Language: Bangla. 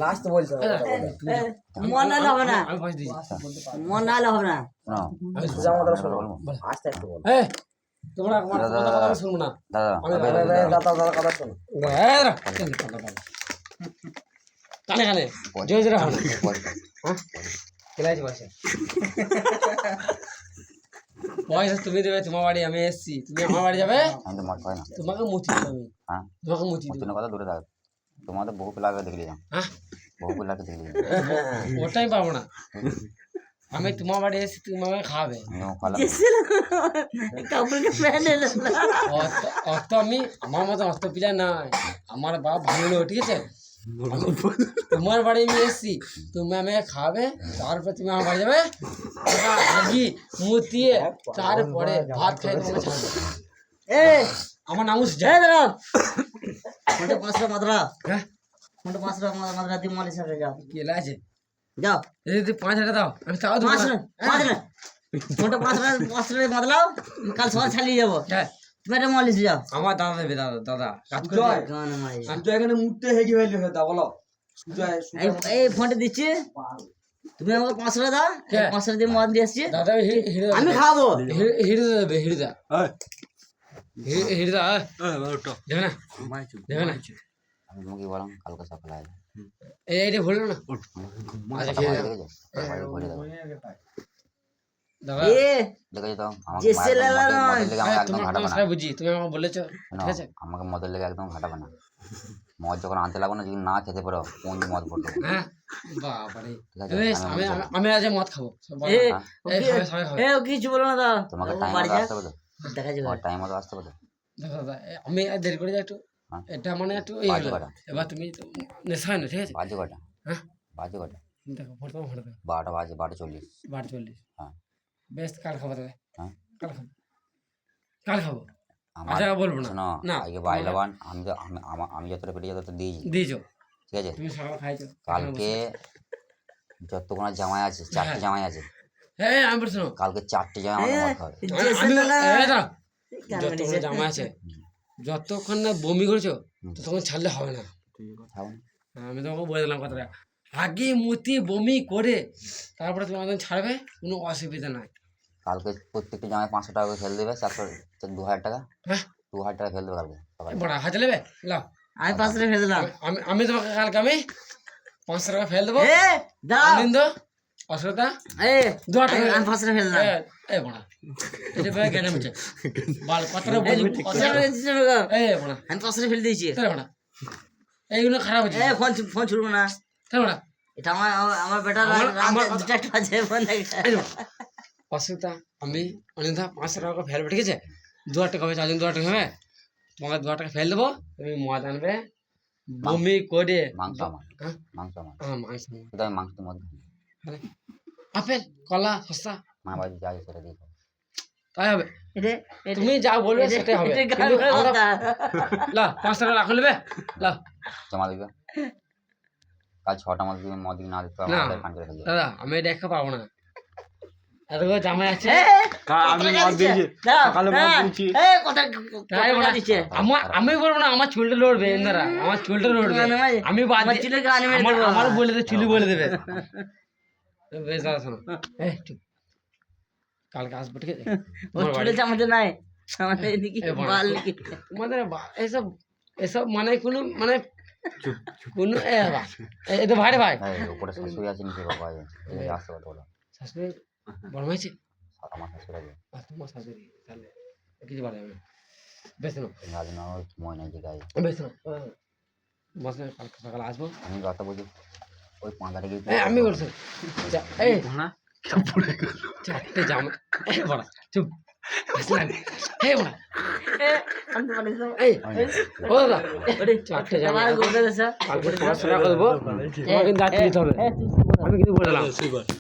লাস্ট বলছো মন নাহলে হবে না, মন নাহলে হবে না। সোজা আমাদের শোনো, আস্তে আস্তে বলো। তোমরা আমার কথা শুনবো না। দাদা কথা শোনো। কানে কানে জোরে জোরে হবে না। খেলাইছি বসে পয়সা তুমি দেবে, তোমার বাড়ি আমি এসছি, তুমি আমার বাড়ি যাবে, তোমাকে মুচি দেবো আমি, তোমাকে মুচি দেবো। কথা দূরে থাক, তোমাদের বহু পিলাকে দেখলি বহু পিলাকে দেখলি ওটাই পাবো না। আমি তোমার বাড়ি এসছি, তুমি আমাকে খাবে। অত আমি আমার মতো অত পিলা নাই, আমার বাবা ভালো, ঠিক আছে? তোমার বাড়ি আমি এসছি, তুমি আমাকে খাবে, তারপর তুমি আমার বাড়ি যাবে, আগি মুতিয়ে তারপরে ভাত খাই তোমাকে ছাড়বে। আমার নাম পাঁচটা মাত্রা, পাঁচটা মাত্রা দিয়ে মালিশ যাও, কেলা আছে যাও। যদি 5,000 দাও আমি তাও দেবো না। পাঁচটা বদলাও, কাল সকাল ছাড়িয়ে যাবো। তুমি একটা মালিশ যাও। আমার দাদা দেবে, দাদা কাজ করে এখানে মুহূর্তে হেগে ফেললি হয়ে বলো। এই ফোনটা দিচ্ছি, তুমি আমাকে 500 দাও, 500 দিয়ে মদ দিয়ে আসছি, দাদা আমি খাবো। হিড়দা দেবে, হিড়দা হিড়দা দেবে না, দেবে না। আমি তোমাকে বললাম কালকে সকালে আসবে। এইটা বললো না দাদা, তোমার বুঝি, তুমি আমাকে বলেছো, ঠিক আছে? আমাকে মদের লেগে একদম ঘাটাবে না। মদ যখন আনতে লাগবো না, যদি না খেতে পারো কোন মদ পড়তো। হ্যাঁ বাবারে, আমি আজ মদ খাবো, কিছু বলো না। তোমাকে টাইম আসতে হবে, টাইম মতো আসতে হবে। দাদা আমি দেরি করে যাই একটু, এটা মানে একটু এবার তুমি নেশা হয় না, ঠিক আছে? বাজে কটা? হ্যাঁ বাজে কটা? দেখো ফটো ফটো 12টা বাজে, 12:40। 12:40। হ্যাঁ বেশ, কাল খাবো তবে। হ্যাঁ কাল খাবো, কাল খাবো। আচ্ছা বলবো না, না আজকে বাইলাবান আমি যতটা পেটে যতটা দিয়েছো, ঠিক আছে? তুমি সকাল খাইছো। কালকে যতক্ষণ জামাই আছে, 4টে জামাই আছে। হ্যাঁ আমি বলছি কালকে 4টে জামাই আমাকে খাবে। যতক্ষণ জামাই আছে, যতক্ষণ না বমি করেছো ততক্ষণ ছাড়লে হবে না। আমি তোমাকে বলে দিলাম কথাটা, আগে মুতি বমি করে তারপরে তুমি আমাদের ছাড়বে, কোনো অসুবিধা নাই। কালকে প্রত্যেকটা জামাই 500 টাকা করে ফেলে দেবে, 2,000 টাকা। হ্যাঁ 2,000 টাকা ফেলে দেবে কালকে সকালে। বড়া হাতে নেবে, লাও আমি 500 টাকা ফেলে দিলাম। আমি তোমাকে কালকে আমি 500 টাকা ফেলে দেবো। দাও অসুবিধা, 2 টাকা আমি 500 টাকা ফেলে দিলাম। এই বড়া এটা ভাই কেন মিছে বাল কথাটা বলি, আমি 500 টাকা ফেলে দিয়েছি। তাই বড়া এইগুলো খারাপ হচ্ছে। ফোন ছুড়বো না, তাই বড়া এটা আমার বেটা আমার 2টা বাজে ফোন দেখে। অসুবিধা আমি অনিন্দা 500 টাকা ফেলবো, ঠিক আছে? 2,000 টাকা হবে, 4 জন 2,000 টাকা হবে, তোমাকে 2,000 টাকা ফেলে দেবো, তুমি মদ আনবে, বমি করে। মাংস আমার, মাংস আমার, মাংস শুধু আমি মাংস মদ খাই। আপেল কলা সস্তা মা বাড়ি যাই সেটা দিয়ে খাবো। তাই হবে, তুমি যা বলবে সেটাই হবে। লা 5 টাকা রাখো নেবে, লা জমা দিবে। কাল 6টা মদ দিবে, মদ না দিতে আমাদের কান করে ফেলবে। দাদা আমি এটা দেখা পাবো না, এতগুলো জামাই আছে। আমি বলবো না, আমার চুলটা লড়বে, আমার চুলটা লড়বে, আমি আমারও বলে দেবে, চুলি বলে দেবে। বেশ দাদা শোনো, কালকে আসবো, ঠিক আছে? আমাদের নাই, আমাদের তোমাদের এসব এসব মানে কোনো মানে কোনো এ তো ভাই রে ভাই, উপরে শাশুড়ি আছে, নিচে বাবা আছে, আসতে পারতো বলো। শাশুড়ি বড় হয়েছে, আমার শাশুড়ি আছে। তোমার শাশুড়ি তাহলে কিছু বলা যাবে না। বেশ না আজ না সময় নাই যে গায়ে। বেশ না বসে, কালকে সকালে আসবো। আমি কথা বলছি ওই 5 তারিখে। আমি বলছি এই না 4টে জামা, এই বড় চুপ আসলাম, এই বড় এই ও দাদা 4টে জামা কালকে 500 টাকা দেবো, তোমাকে কিন্তু রাত্রি দিতে হবে, আমি কিন্তু বলে দিলাম।